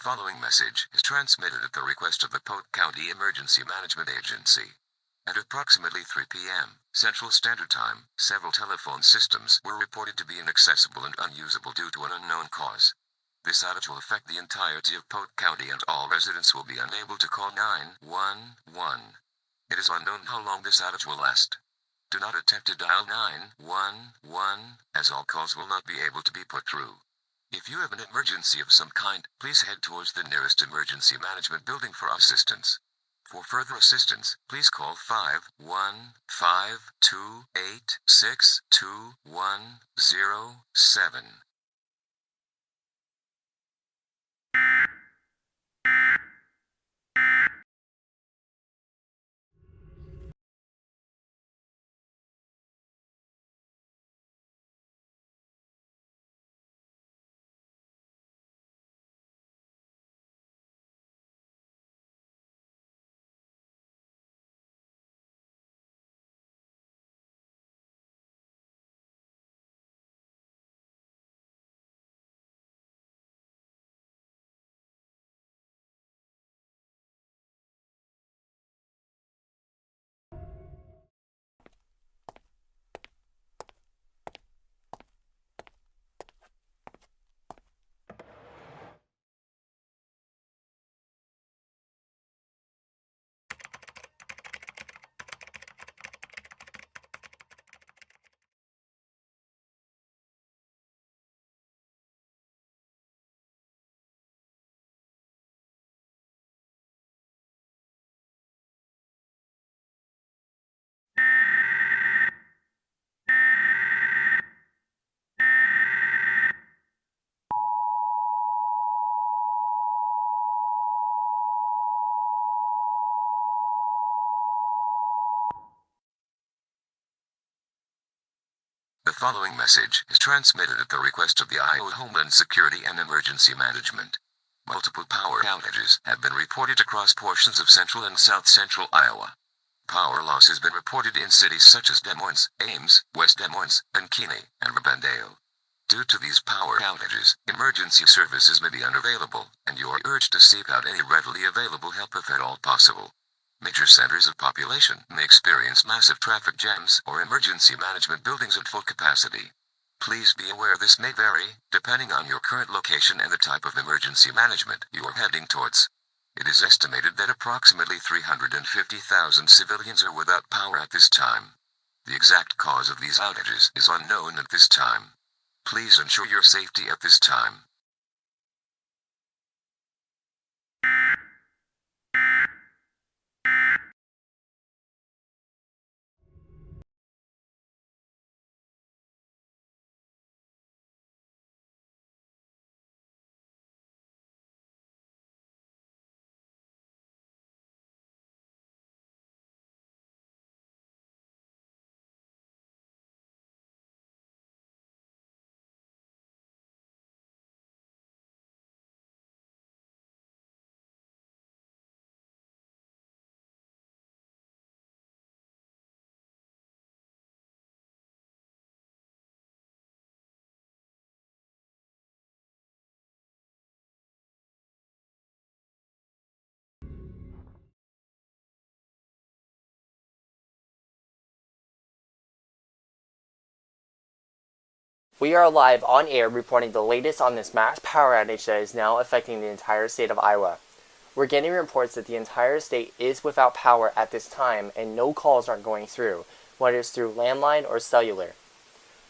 following message is transmitted at the request of the Polk County Emergency Management Agency. At approximately 3 p.m. Central Standard Time, several telephone systems were reported to be inaccessible and unusable due to an unknown cause. This outage will affect the entirety of Polk County and all residents will be unable to call 911. It is unknown how long this outage will last. Do not attempt to dial 911, as all calls will not be able to be put through. If you have an emergency of some kind, please head towards the nearest emergency management building for assistance. For further assistance, please call 515-286-2107. The following message is transmitted at the request of the Iowa Homeland Security and Emergency Management. Multiple power outages have been reported across portions of central and south central Iowa. Power loss has been reported in cities such as Des Moines, Ames, West Des Moines, Ankeny, and Rivendell. Due to these power outages, emergency services may be unavailable, and you are urged to seek out any readily available help if at all possible. Major centers of population may experience massive traffic jams or emergency management buildings at full capacity. Please be aware this may vary, depending on your current location and the type of emergency management you are heading towards. It is estimated that approximately 350,000 civilians are without power at this time. The exact cause of these outages is unknown at this time. Please ensure your safety at this time. We are live on air reporting the latest on this mass power outage that is now affecting the entire state of Iowa. We're getting reports that the entire state is without power at this time and no calls are going through, whether it's through landline or cellular.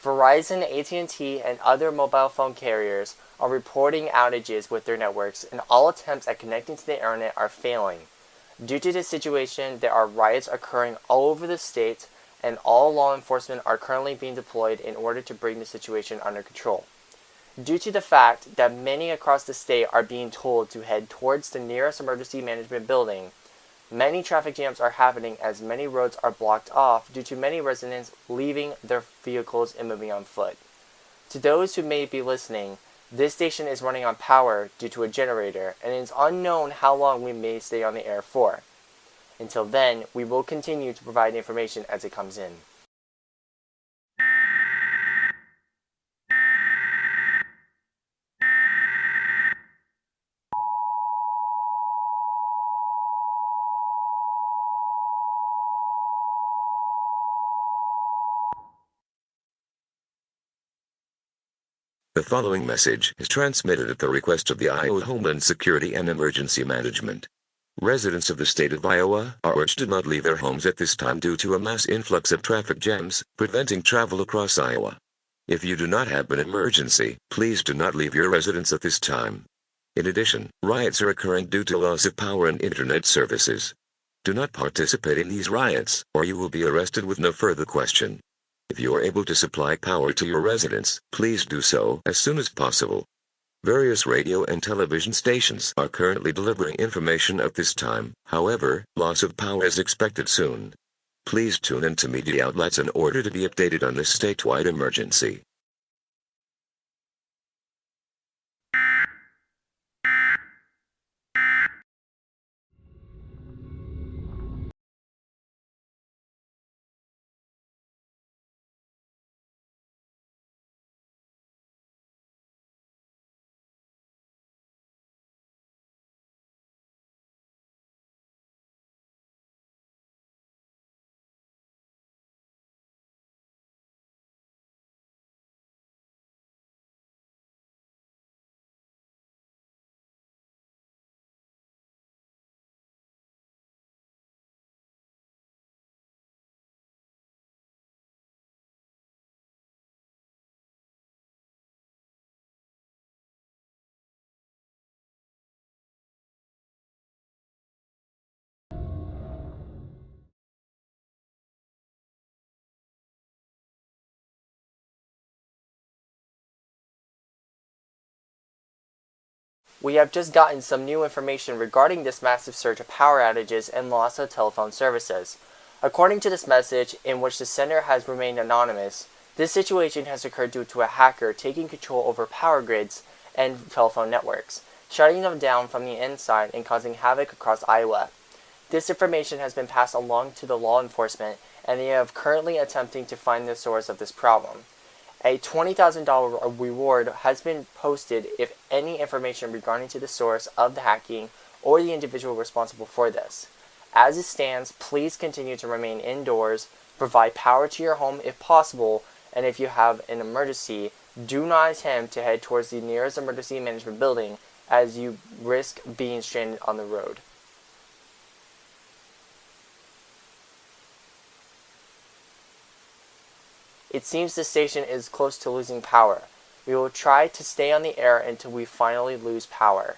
Verizon, AT&T, and other mobile phone carriers are reporting outages with their networks, and all attempts at connecting to the internet are failing. Due to this situation, there are riots occurring all over the state, and all law enforcement are currently being deployed in order to bring the situation under control. Due to the fact that many across the state are being told to head towards the nearest emergency management building, many traffic jams are happening as many roads are blocked off due to many residents leaving their vehicles and moving on foot. To those who may be listening, this station is running on power due to a generator, and it is unknown how long we may stay on the air for. Until then, we will continue to provide information as it comes in. The following message is transmitted at the request of the Iowa Homeland Security and Emergency Management. Residents of the state of Iowa are urged to not leave their homes at this time due to a mass influx of traffic jams, preventing travel across Iowa. If you do not have an emergency, please do not leave your residence at this time. In addition, riots are occurring due to loss of power and internet services. Do not participate in these riots, or you will be arrested with no further question. If you are able to supply power to your residents, please do so as soon as possible. Various radio and television stations are currently delivering information at this time. However, loss of power is expected soon. Please tune into media outlets in order to be updated on this statewide emergency. We have just gotten some new information regarding this massive surge of power outages and loss of telephone services. According to this message, in which the sender has remained anonymous, this situation has occurred due to a hacker taking control over power grids and telephone networks, shutting them down from the inside and causing havoc across Iowa. This information has been passed along to the law enforcement, and they are currently attempting to find the source of this problem. A $20,000 reward has been posted if any information regarding to the source of the hacking or the individual responsible for this. As it stands, please continue to remain indoors, provide power to your home if possible, and if you have an emergency, do not attempt to head towards the nearest emergency management building as you risk being stranded on the road. It seems the station is close to losing power. We will try to stay on the air until we finally lose power.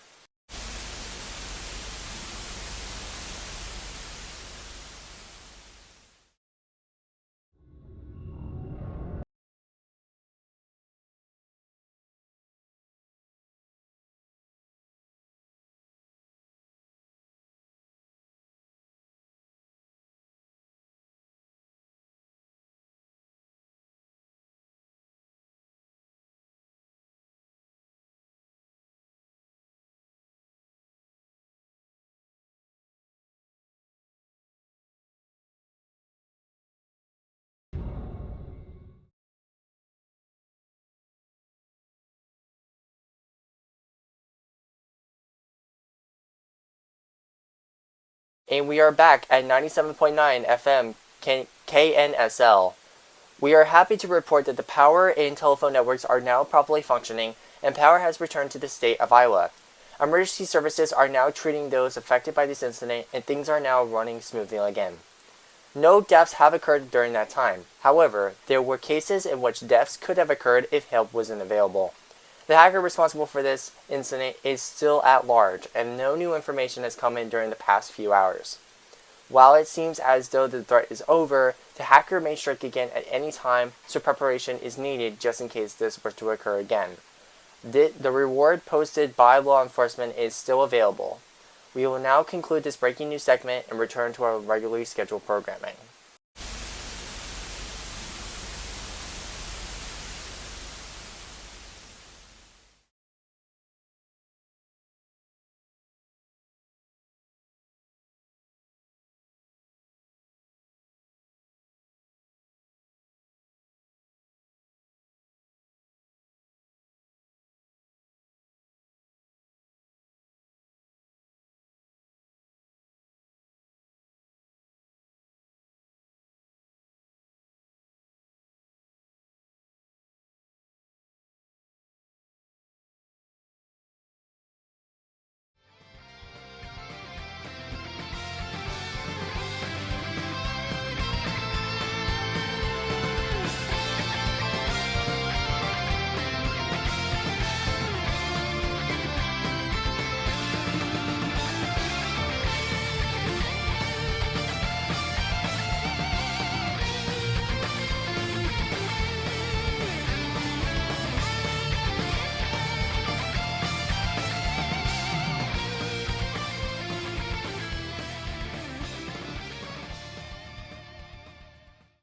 And we are back at 97.9 FM KNSL. We are happy to report that the power and telephone networks are now properly functioning and power has returned to the state of Iowa. Emergency services are now treating those affected by this incident and things are now running smoothly again. No deaths have occurred during that time. However, there were cases in which deaths could have occurred if help wasn't available. The hacker responsible for this incident is still at large, and no new information has come in during the past few hours. While it seems as though the threat is over, the hacker may strike again at any time, so preparation is needed just in case this were to occur again. The reward posted by law enforcement is still available. We will now conclude this breaking news segment and return to our regularly scheduled programming.